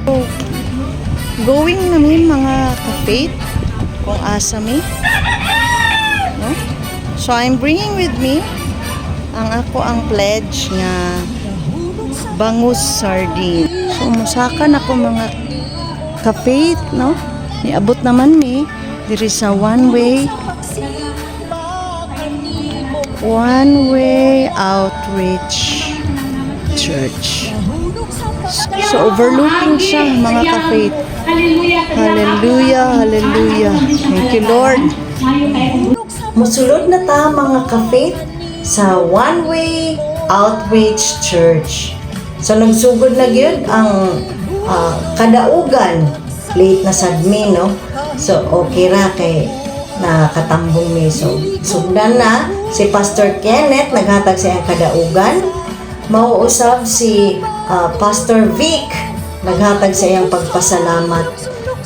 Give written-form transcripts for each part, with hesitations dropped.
So, going namin mga ka-faith kung asa mi. No? So, I'm bringing with me ang pledge nga bangus sardine. So, musakan ako mga ka-faith, no? Niabot naman mi diri sa one way outreach church. So, overlooking siya, mga ka-faith. Hallelujah, hallelujah. Thank you, Lord. Musulod na ta, mga ka-faith, sa One Way Outreach Church. So, nagsugod na gyud ang kadaugan. Late na sadmi, no? So, okay ra kay nakatambong mi. So, sugdan na si Pastor Kenneth, naghatag sa iyang kadaugan. Mauusab si Pastor Vic, naghatag sa iyang pagpasalamat.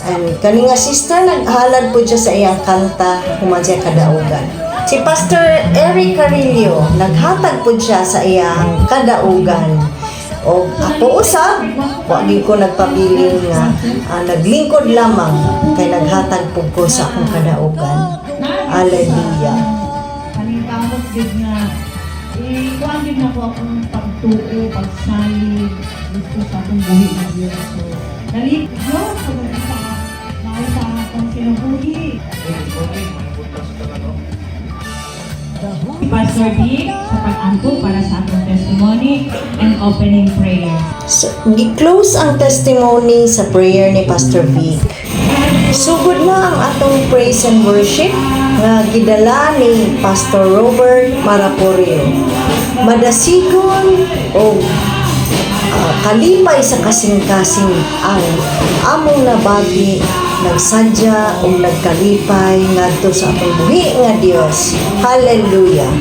And kani nga sister, naghalad po siya sa iyang kanta, human siya kadaugan. Si Pastor Eric Carillo, naghatag po siya sa iyang kadaugan. O ako usab, wagi ko nagpabilin nga, naglingkod lamang, kay naghatag po ko sa akong kadaugan. Hallelujah. Paningkamot din nga, kuhaan din ako akong pagtuo, pagsalig, gusto sa akong buhi na Diyos. So, dali, Diyos, sa akong sinubuhi. Pastor D, sa pag-angko para sa atong testimony and opening prayer. So, gi-close ang testimony sa prayer ni Pastor Vic. Sugod na ang atong praise and worship nga gidala ni Pastor Robert Maraporio. Madasigon o kalipay sa kasing-kasing ang among nabagi, nagsadya o nagkalipay ngadto sa atong buhi nga Dios. Hallelujah.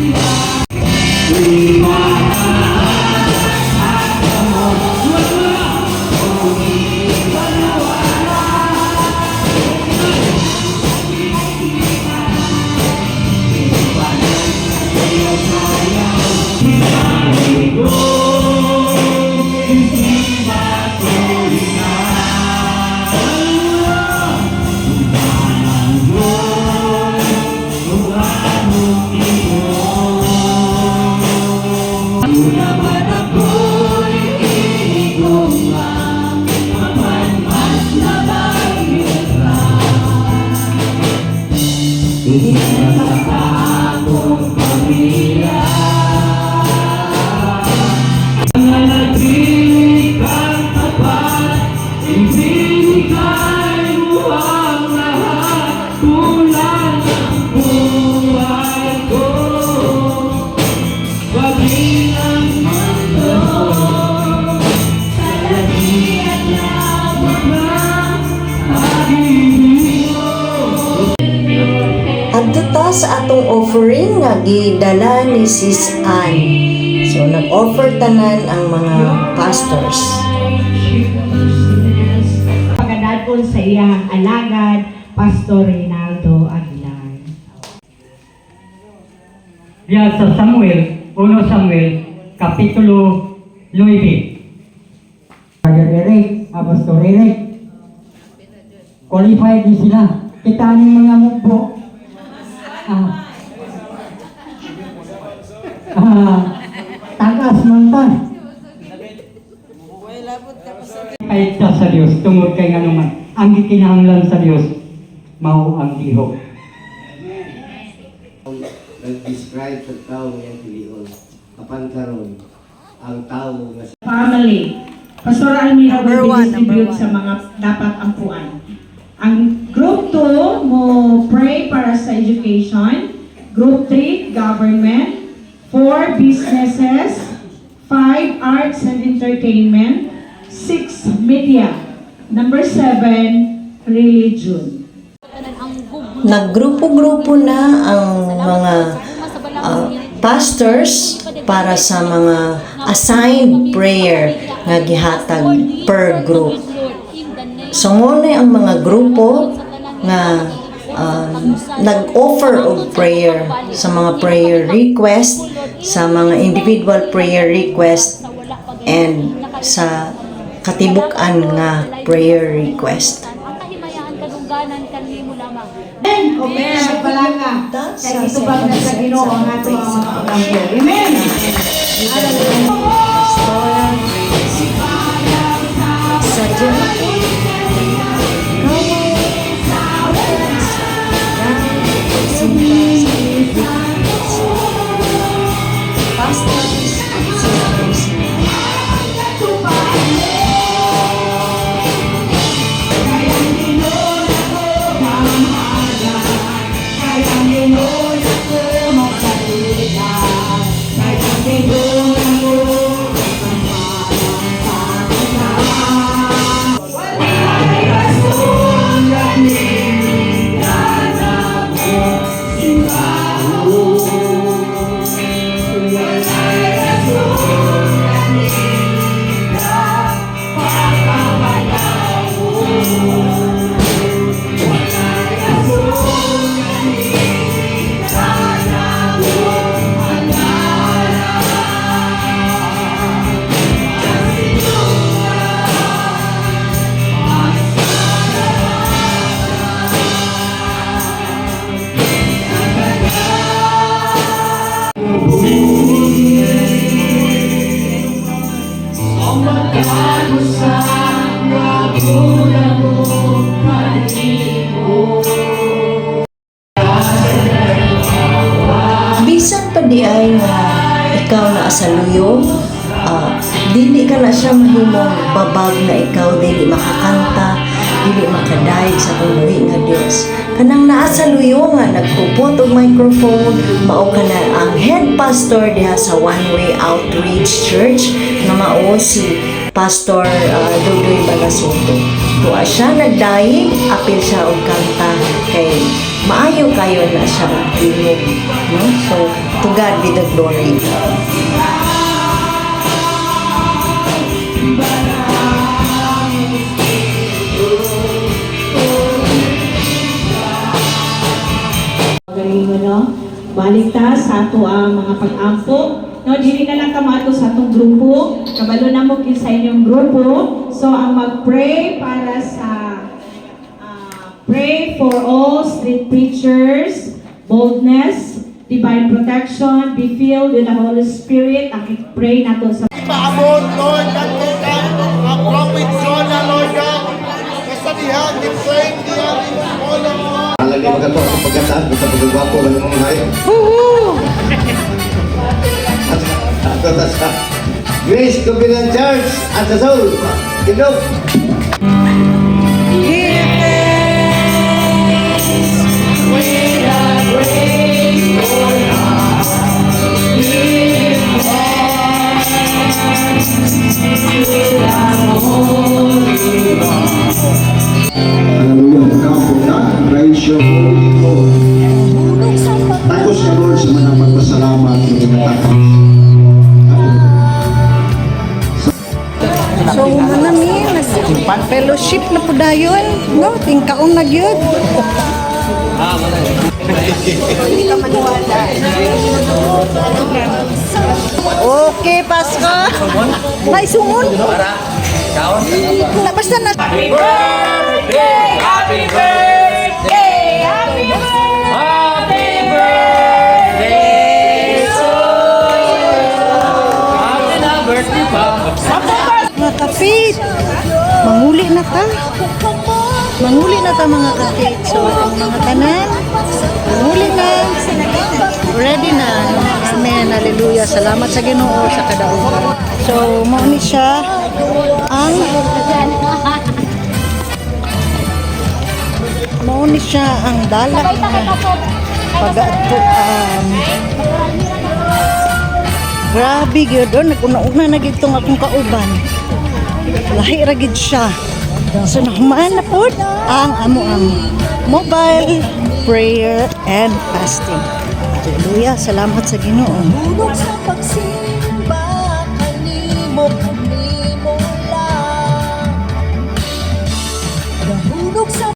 Adto ta sa atong offering nga gidala ni Sis Ann. So nag-offer tanan ang mga pastors. Pagkadadpon sa iyang alagad, Pastor Reynaldo Aguilar. Diyan sa Samuel, 1 Samuel, Kapitulo 9. Pastor Eric, qualified din sila. Kita ng mga mukbo. Tagas mantan. Kahit sa Diyos, tungod kay nga naman, ang gikinahanglan sa Diyos, mao ang ihok. Nag-describe sa tao ng pilion. Kapan karon ang tao nga Family. Pastor Almira will distribute sa mga dapat ampuan. Ang Group 2 mo pray para sa education. Group 3, government. 4, businesses. 5, arts and entertainment. 6, media. Number 7, religion. Naggrupo-grupo na ang mga pastors para sa mga assigned prayer nga gihatag per group. So ngunay ang mga grupo nga nag-offer of prayer sa mga prayer request, sa mga individual prayer request, and sa katibuk-an nga prayer request. Ang kahimayan kadungganan kanimo lamang. Amen. Nagpalanga. Kaya itubag na sa Ginoo ang ato ang mga pagkampo. Amen. Sa bisan pa di ay nga ikaw na asaluyo, dili ka na siya mahimong babag na ikaw dili makakanta, dili makadaig sa pagbuhi nga Dios. Kanang naa sa luyo nga nagpupot og microphone, mao ka na ang head pastor diha sa One Way Outreach Church nga mao si Pastor Dudoy Balasoto. Tuwa siya nagdaig, apil siya og kanta kay maayo kayo na siya og tingog, no? So to God be the glory. Galing mo, no? Balik ta sa ato ang mga pag-ampo. No, dili na lang kamato sa atong grupo. Kabalo na mo sa inyong grupo. So, ang mag-pray para sa pray for all street preachers, boldness, divine protection, be filled with the Holy Spirit. Ang pray nato sa Paabot, Lord, at ang prophet Jonah, Lord God, kasalihan, di-pray, all of us. Lagi magkato sa pagkataan, basta pagkagwapo lang yung mga hari. At sa Grace Covenant Church at sa Soul. Kindog. Hallelujah. Magkapunta. Praise your holy Lord. Takos ka Lord sa mga magpasalamat ng inatake. So manami nag-fellowship na po dayon, no? Tingkaon na gyud. Okay, Pasko. May sumon. Na basta na. Mga kapit, manguli na ta. Manguli na ta mga kapit. So, ang mga tanan, manguli na. Ready na. Amen. Hallelujah. Salamat sa Ginoo sa kadaugan. So, mauni siya ang mauni siya ang dalak na pag-atuan. Grabe gyud, naguna-una na gid tong akong kauban. Lahi ra gid siya. So nahumaan na pod ang amo ang mobile prayer and fasting. Hallelujah, salamat sa Ginoo.